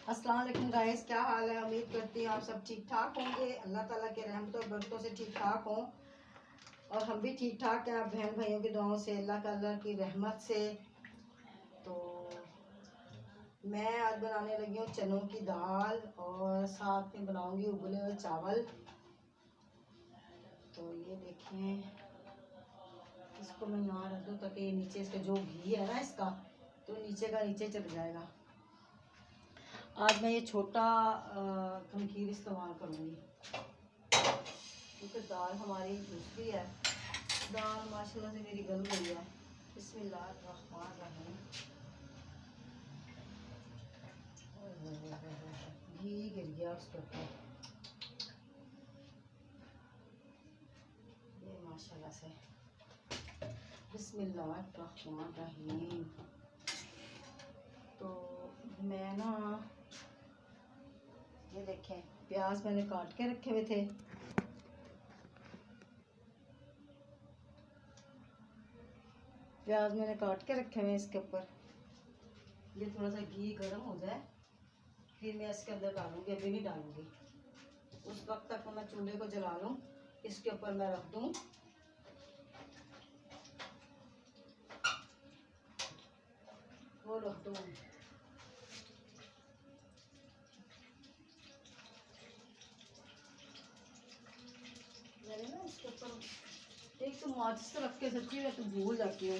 अस्सलाम वालेकुम गाइस, क्या हाल है। उम्मीद करती हूँ आप सब ठीक ठाक होंगे। अल्लाह ताला के रहमतों और बरकतों से ठीक ठाक हों और हम भी ठीक ठाक हैं। बहन भाइयों की दुआओं से, अल्लाह की रहमत से। तो मैं आज बनाने लगी हूँ चनों की दाल और साथ में बनाऊंगी उबले हुए चावल। तो ये देखें, इसको मैं यहाँ रख दूँ ताकि नीचे इसका जो घी है ना इसका, तो नीचे का नीचे चल जाएगा। आज मैं ये छोटा खमीर इस्तेमाल करूँगी क्योंकि दाल हमारी दूसरी है। दाल माशाल्लाह से मेरी गल गई है। बिस्मिल्लाहिर्रहमानिर्रहीम। घी गिर गया उसके ऊपर, ये माशाल्लाह से। बिस्मिल्लाहिर्रहमानिर्रहीम। तो मैं ना, ये देखें, प्याज मैंने काट के रखे हुए थे। प्याज मैंने काट के रखे हुए हैं इसके ऊपर। ये थोड़ा सा घी गर्म हो जाए फिर मैं इसके अंदर डालूंगी, अभी नहीं डालूंगी। उस वक्त तक मैं चूल्हे को जला लूँ। इसके ऊपर मैं रख दूँ वो रख दूँ मैंने ना इसके ऊपर एक तो माचिस रख के, सच्ची मैं तो भूल जाती हूँ,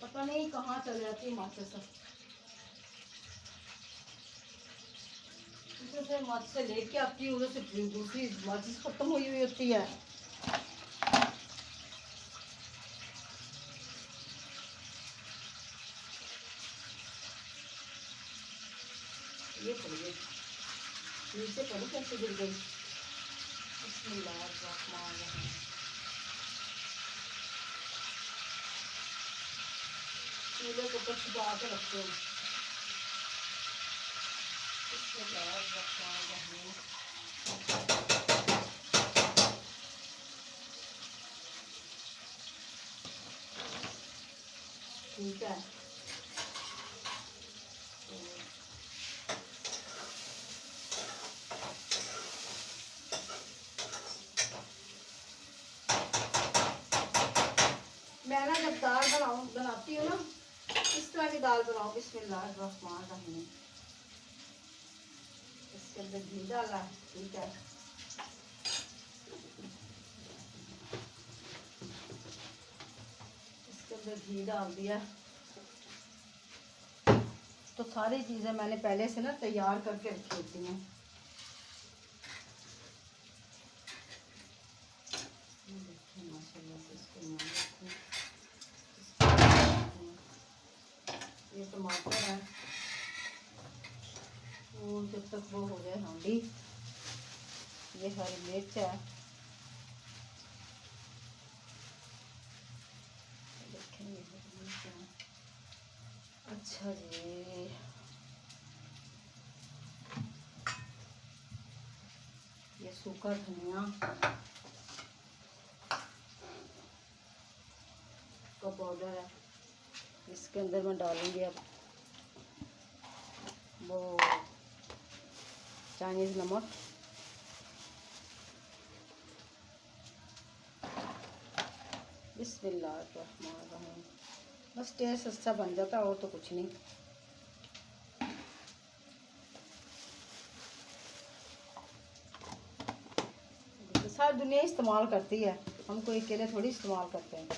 पता नहीं कहाँ चल जाती है माचिस। से माचिस से लेके आती हूँ, उधर से दूसरी माचिस खत्म हुई हुई होती है। ये पड़ गई नीचे, पड़ी कैसे गिर गई। बिस्मिल्लाहिर्रहमानिर्रहीम। चूल्हे को ऊपर छुपा के रखते हैं। बिस्मिल्लाहिर्रहमानिर्रहीम। ठीक है, मैं ना जब दाल बनाती हूँ ना, इस तरह की दाल बनाओ। बिस्मिल्लाहिर्रहमानिर्रहीम। इसके अंदर घी डाला, ठीक है। इसके अंदर घी डाल दिया। तो सारी चीज़ें मैंने पहले से ना तैयार करके रखी होती हैं। माशाल्लाह से इसको ये टमाटर है, और जब तक वो हो जाए हांडी। ये हरी मिर्च है, देखेंगे हरी मिर्च है। अच्छा जी, ये सूखा धनिया का पाउडर है। इसके अंदर मैं डालूंगी अब वो चाइनीज़ नमक। बिस्मिल्लाहिर्रहमानिर्रहीम। बस टेस्ट अच्छा बन जाता है और तो कुछ नहीं। सारी दुनिया इस्तेमाल करती है, हम कोई अकेले थोड़ी इस्तेमाल करते हैं।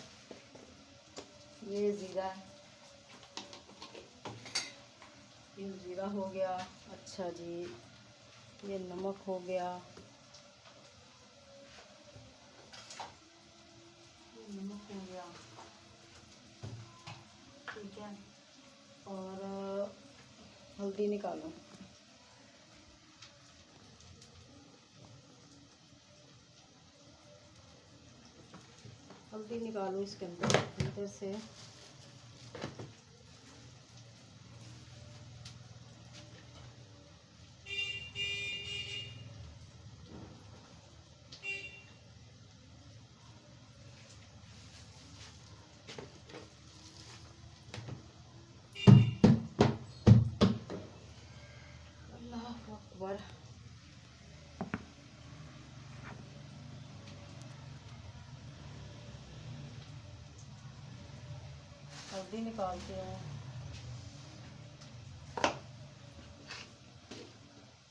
ये ज़ीरा है, ये ज़ीरा हो गया। अच्छा जी, ये नमक हो गया, ये नमक हो गया, ठीक है। और हल्दी निकालो। हल्दी निकालो इसके अंदर से। हल्दी निकालते हैं,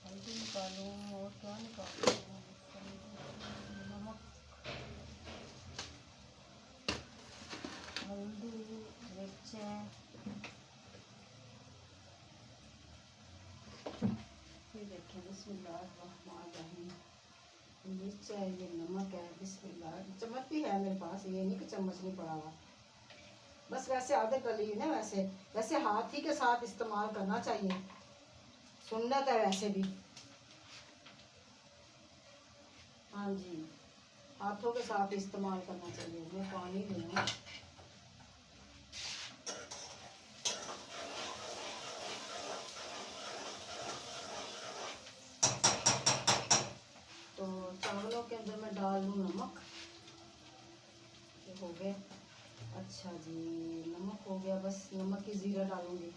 हल्दी निकालूँ और क्या निकालते हैं, नमक, हल्दी, मिर्चें, ये देखें बिस्मिल्लाहिर्रहमानिर्रहीम, मिर्च है, ये नमक है, बिस्मिल्लाह। चम्मच भी है मेरे पास, ये नहीं कि चम्मच नहीं पड़ा हुआ, बस वैसे आदत डली है ना, वैसे वैसे हाथ ही के साथ इस्तेमाल करना चाहिए, सुन्नत है वैसे भी। हाँ जी, हाथों के साथ इस्तेमाल करना चाहिए। मैं पानी दूँगा, तो चावलों के अंदर मैं डाल लूँ नमक, ये हो गए। अच्छा जी, नमक हो गया, बस नमक की ज़ीरा डालूंगी।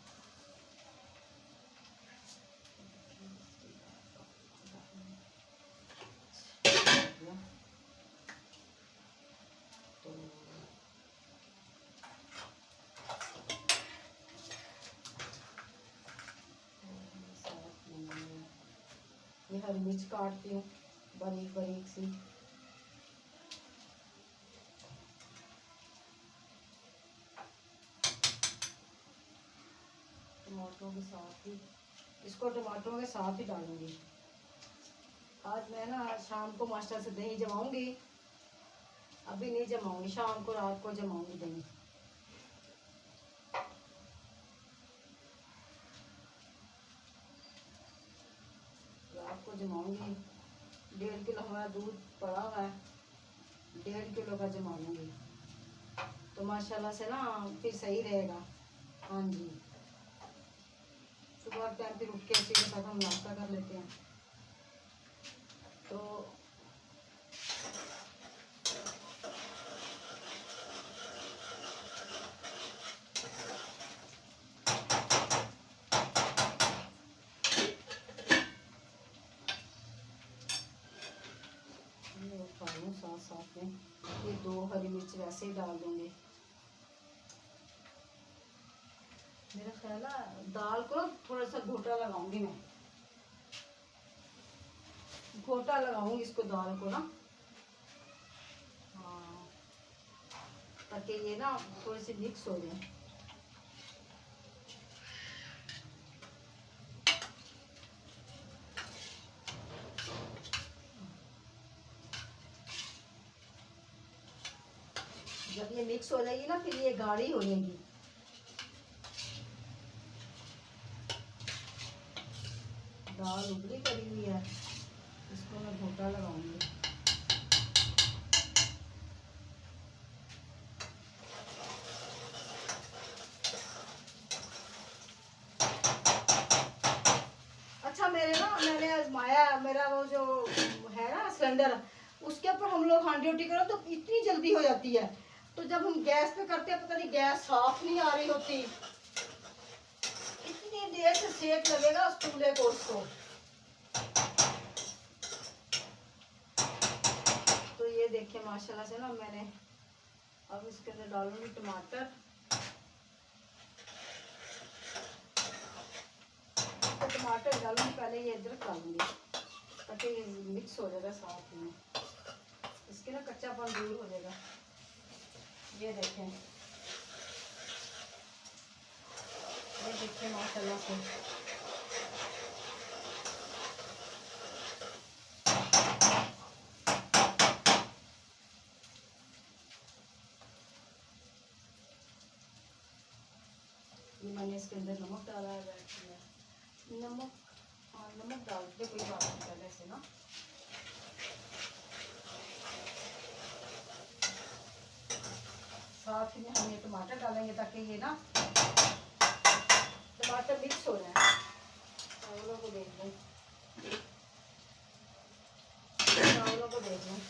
तो ये हरी मिर्च काटती हूँ बारीक बारीक सी, टमाटरों के साथ ही, इसको टमाटरों के साथ ही डालूंगी। आज मैं ना शाम को मास्टर से दही जमाऊंगी, अभी नहीं जमाऊंगी, शाम को रात को जमाऊंगी दही। रात को जमाऊंगी, 1.5 किलो हमारा दूध पड़ा हुआ है, 1.5 किलो का जमा लूँगी, तो माशाल्लाह से ना फिर सही रहेगा। हाँ जी, सुबह टाइम फिर उठ के इसी के साथ हम नाश्ता कर लेते हैं। तो साथ साथ में ये 2 हरी मिर्च वैसे ही डाल दूंगी। मेरा ख्याल है दाल को थोड़ा सा घोटा लगाऊंगी, मैं घोटा लगाऊंगी इसको, दाल को ना, हाँ, ताकि ये ना थोड़ी सी मिक्स हो जाए। जब ये मिक्स हो जाएगी ना, फिर ये गाढ़ी हो जाएगी। दाल उबली करी हुई है, इसको मैं घोटा लगाऊंगी। अच्छा, मैंने आजमाया, मेरा वो जो है ना सिलेंडर, उसके ऊपर हम लोग हांडी उठी करो तो इतनी जल्दी हो जाती है, तो जब हम गैस पे करते हैं पता नहीं गैस साफ नहीं आ रही होती, इतनी देर से सेक लगेगा उस चूल्हे को उसको। तो ये देखिए माशाल्लाह से ना, मैंने अब इसके अंदर डालूंगी टमाटर, तो टमाटर डालूंगी पहले, ये अदरक डालूंगी ताकि ये मिक्स हो जाएगा साथ में, इसके ना कच्चापन दूर हो जाएगा। ये देखें, ये देखिए माशाल्लाह से ये मैंने इसके अंदर नमक डाला है, नमक, हाँ नमक डालते कोई बात नहीं पहले से ना। साथ ही में हम ये टमाटर डालेंगे ताकि ये ना टमाटर मिक्स हो जाए। चावलों को देख लें, चावलों को देख लें,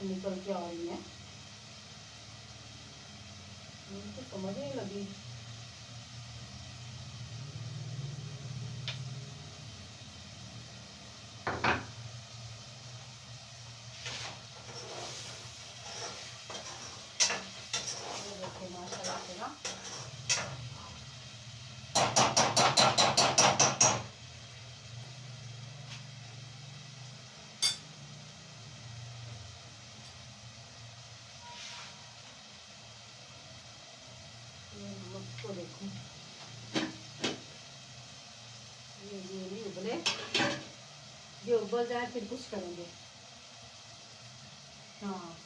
निकल के आ रही है, मुझे तो समझ नहीं लगी। देखिए माशाल्लाह से ना को देखो ये नहीं उबले, ये उबल जाए फिर कुछ करेंगे। हाँ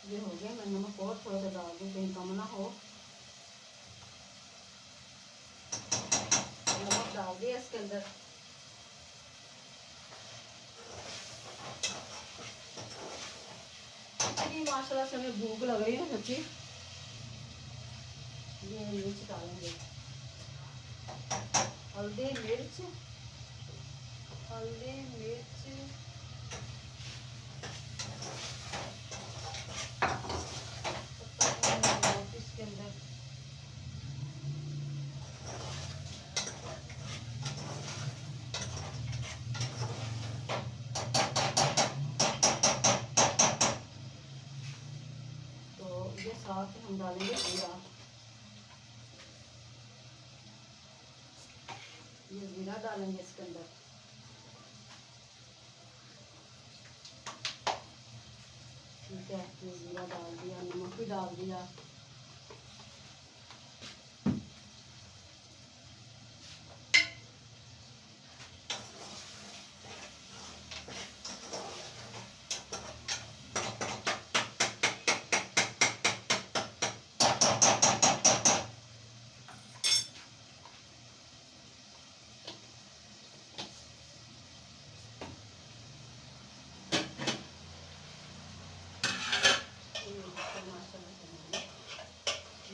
ये हो गया। मैं नमक और थोड़ा सा डाल दूँ कहीं कम ना हो। नमक डाल दिया इसके अंदर। इतनी माशाल्लाह से हमें भूख लग रही है सच्ची। ये मिर्च डालेंगे, हल्दी मिर्च, हल्दी मिर्च, इसके अंदर तो ये साथ हम डालेंगे जीरा। ये जीरा डालेंगे इसके अंदर। ठीक है, ये जीरा डाल दिया, नमक भी डाल दिया।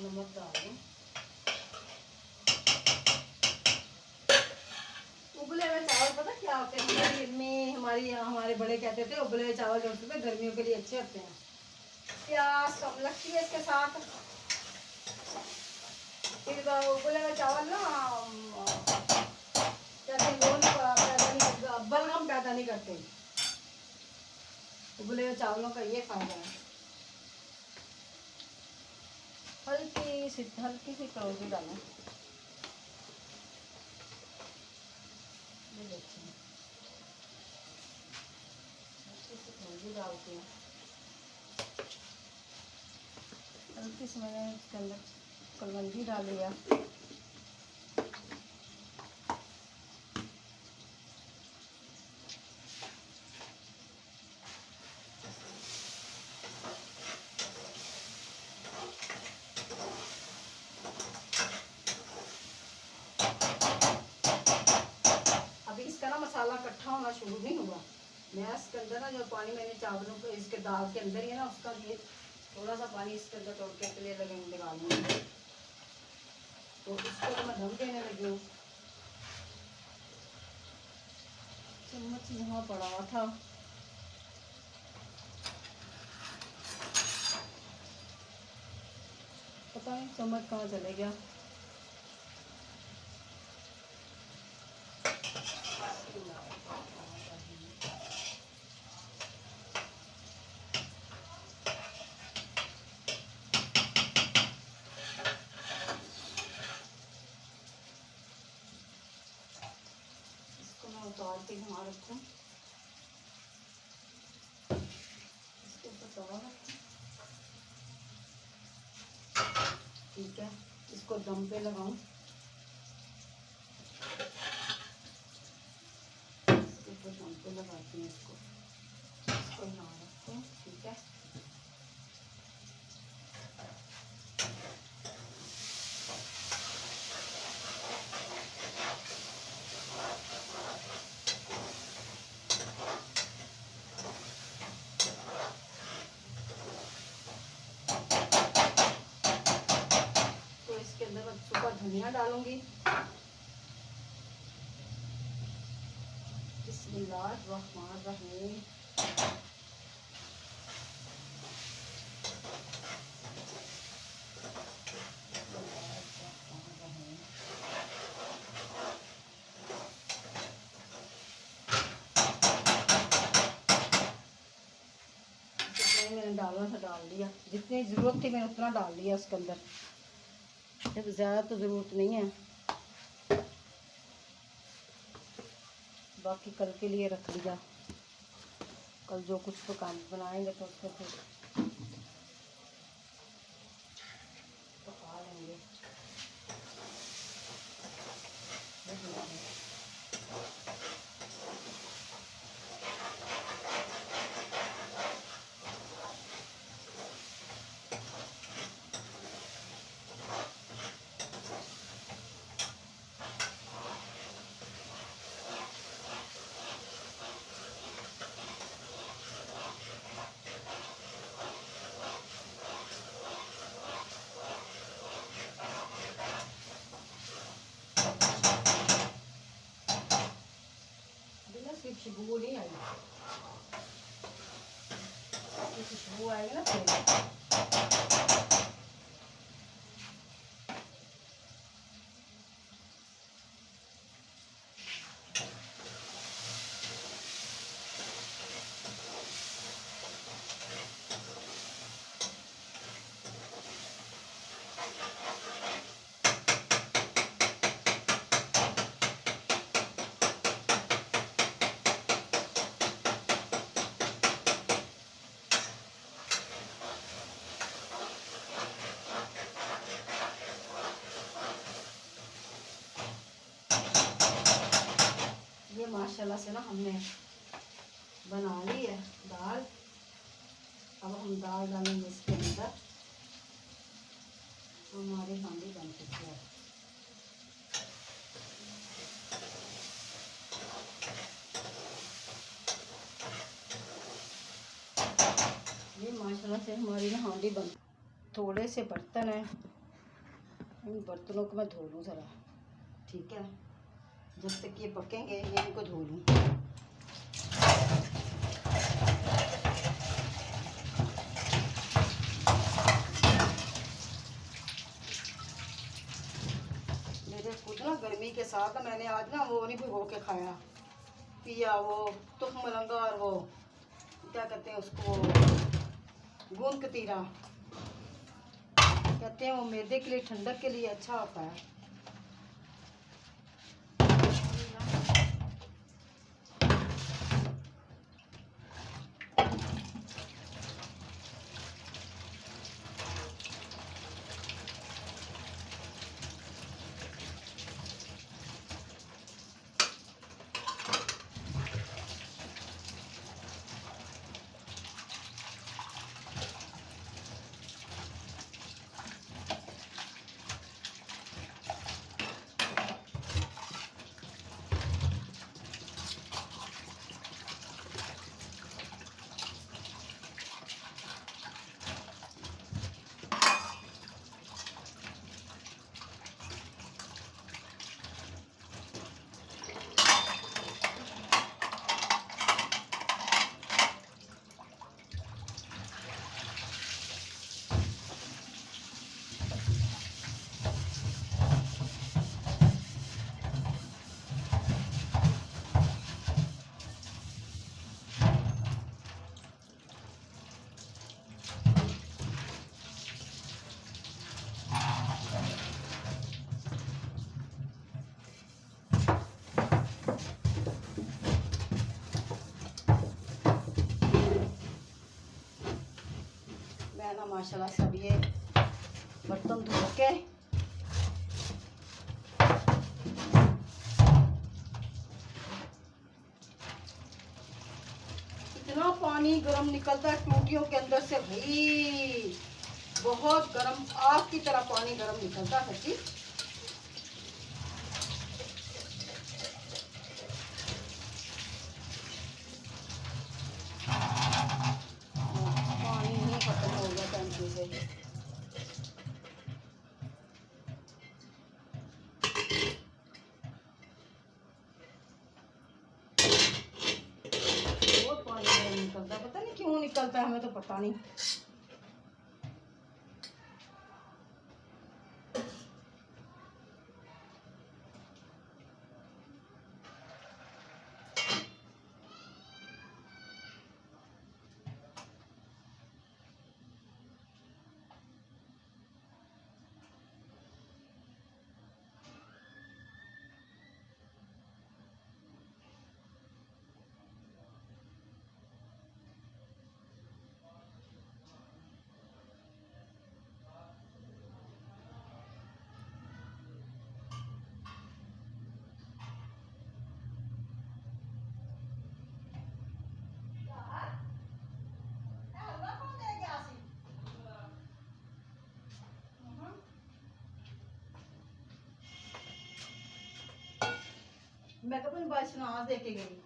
नमक डाल दूँ। उबले हुए चावल पता क्या होते हैं, हमारी मम्मी हमारी हमारे बड़े कहते थे उबले हुए चावल जो होते थे गर्मियों के लिए अच्छे होते हैं। प्याज कम लगती है इसके साथ। फिर उबले हुए चावल ना कहते हैं वो बलगम पैदा नहीं करते। उबले हुए चावलों का ये फायदा है। हल्की सी कलौंजी डालें। ये देखिए हल्की सी कलौंजी डालती हूँ। हल्की सी मैंने इसके अंदर कलौंजी डाली है। मसाला इकट्ठा होना शुरू नहीं हुआ। मैं इसके अंदर ना जो पानी मैंने चावलों को इसके दाल के अंदर ही है ना उसका ये थोड़ा सा पानी इसके अंदर तोड़ के लिए लगाऊंगी। तो इसको तो मैं दम देने लगी हूँ। चम्मच यहाँ पड़ा था, पता नहीं चम्मच कहाँ चले गया। उतार के यहाँ रखूँ, इसके ऊपर तवा रखूँ। ठीक है, इसको दम पे लगाऊं। इसके ऊपर दम पे लगाती हूँ इसको यहाँ रखूँ। ठीक है, बिस्मिल्लाहिर्रहमानिर्रहीम। जितने मैंने डालना था डाल लिया, जितनी ज़रूरत थी मैंने उतना डाल लिया उसके अंदर। जब ज़्यादा तो ज़रूरत नहीं है, बाकी कल के लिए रख लिया। कल जो कुछ बनाएंगे तो उसको फिर पका लेंगे। खुशबू नहीं आई, खुशबू आएगी ना फिर। ये माशाल्लाह से ना हमने बना ली है दाल। अब हम दाल डालेंगे इसके अंदर। हमारी हांडी बन चुकी है। ये माशाल्लाह से हमारी ना हांडी बन। थोड़े से बर्तन हैं, इन बर्तनों को मैं धो लूँ ज़रा, ठीक है। जब तक ये पकेंगे ये इनको धो लूँ। मेरे खुद ना गर्मी के साथ मैंने आज ना वो नहीं भिगो के खाया पिया, वो तुख मलंगा और वो क्या कहते हैं उसको, गूंद कतीरा कहते हैं। वो मैदे के लिए, ठंडक के लिए अच्छा होता है। मैं ना माशाल्लाह सब ये बर्तन धो के इतना पानी गर्म निकलता है टूटियों के अंदर से भाई, बहुत गर्म आग की तरह पानी गर्म निकलता है जी। पानी नहीं खत्म हो गया टंकी से। निकलता है हमें तो पता नहीं। मैं तो अपनी बारिश नमाज दे के गई।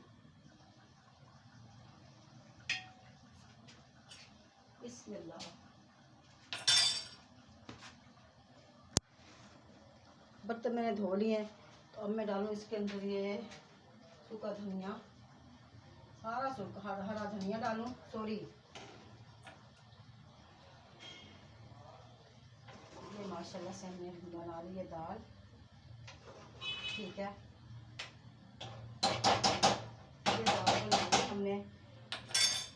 बिस्मिल्लाह। बर्तन मैंने धो लिए हैं, तो अब मैं डालूँ इसके अंदर ये सूखा धनिया, सारा सूखा हरा धनिया डालूँ, सॉरी ये माशाल्लाह से हमने बना ली है दाल। ठीक है, ये दाल बना ली हमने,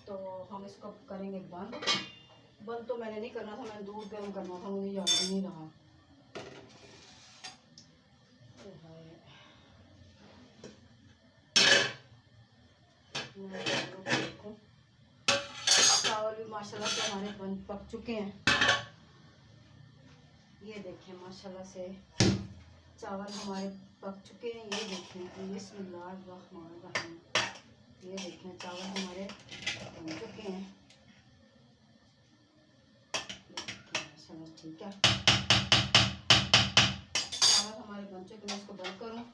तो हम इसको करेंगे बंद। बंद तो मैंने नहीं करना था, मैंने दूध गर्म करना था, मुझे याद ही नहीं रहा। चावल भी माशाल्लाह से हमारे बन पक चुके हैं। ये देखें माशाल्लाह से चावल हमारे पक चुके हैं। ये देखें, बिस्मिल्लाहिर्रहमानिर्रहीम। ये देखें चावल हमारे बन चुके हैं माशाल्लाह। ठीक है, चावल हमारे बन चुके हैं, मैं इसको बंद करूँ।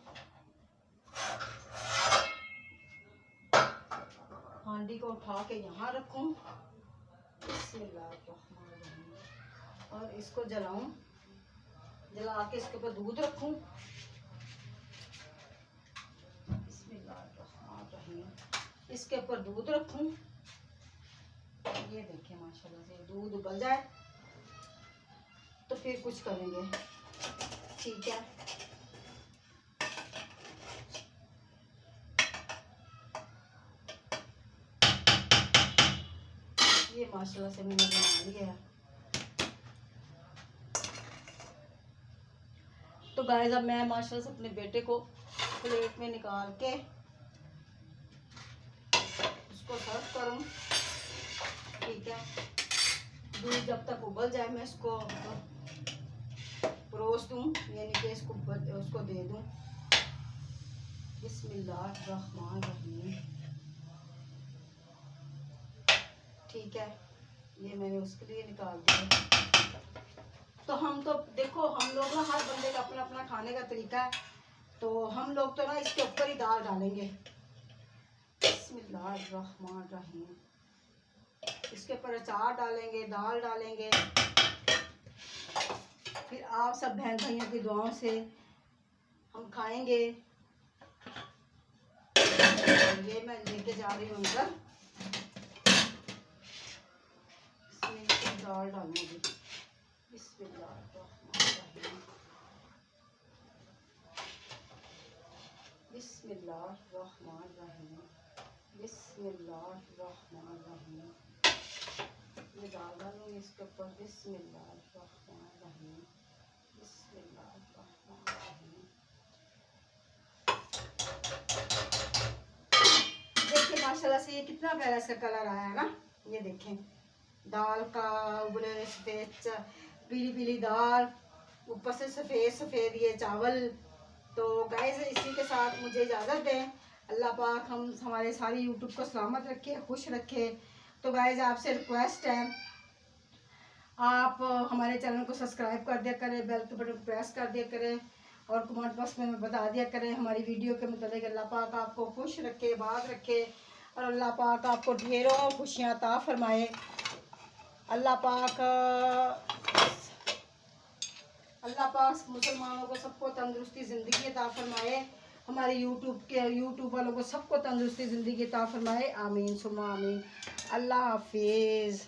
हांडी को उठा के यहाँ रखूँ, और इसको जलाऊं, जला के इसके ऊपर दूध रखूं। इसके ऊपर दूध रखूं। ये देखिए माशाल्लाह से दूध उबल जाए तो फिर कुछ करेंगे। ठीक है, ये माशाल्लाह से मैंने बना लिया है। तो गाइस अब मैं माशाल्लाह से अपने बेटे को प्लेट में निकाल के उसको सर्व करूं। ठीक है, दूध जब तक उबल जाए मैं इसको परोस दूं, यानी कि इसको उसको दे दूं। बिस्मिल्लाहिर्रहमानिर्रहीम। ठीक है, ये मैंने उसके लिए निकाल दिया। तो हम तो देखो, हम लोग ना हर बंदे का अपना अपना खाने का तरीका है, तो हम लोग तो ना इसके ऊपर ही दाल डालेंगे। बिस्मिल्लाहिर्रहमानिर्रहीम। इसके ऊपर अचार डालेंगे, दाल डालेंगे। फिर आप सब बहन भाइयों की दुआओं से हम खाएंगे। ये मैं लेके जा रही हूँ अंदर, इसमें दाल डालूंगी। बिस्मिल्लाहिर्रहमानिर्रहीम। बिस्मिल्लाहिर्रहमानिर्रहीम। बिस्मिल्लाहिर्रहमानिर्रहीम। ये दाल डालूंगी इसके ऊपर। बिस्मिल्लाहिर्रहमानिर्रहीम। बिस्मिल्लाहिर्रहमानिर्रहीम। देखिए माशाल्लाह से ये कितना प्यारा सा कलर आया है ना। ये देखें, दाल का उबले सफेद पीली पीली दाल, ऊपर से सफेद सफेद ये चावल। तो गाइस इसी के साथ मुझे इजाज़त दें। अल्लाह पाक हमारे सारी यूट्यूब को सलामत रखे, खुश रखे। तो गाइस आपसे रिक्वेस्ट है, आप हमारे चैनल को सब्सक्राइब कर दिया करें, बेल के बटन प्रेस कर दिया करें, और कमेंट बॉक्स में बता दिया करें हमारी वीडियो के मतलब। अल्लाह पाक आपको खुश रखे, बात रखे, और अल्लाह पाक आपको ढेरों खुशियाँ अता फरमाए। अल्लाह पाक मुसलमानों को सबको तंदुरुस्ती ज़िंदगी अता फरमाए। हमारे यूट्यूब वालों को सबको तंदुरुस्ती ज़िंदगी अता फरमाए। आमीन सुमा आमीन। अल्लाह हाफिज़।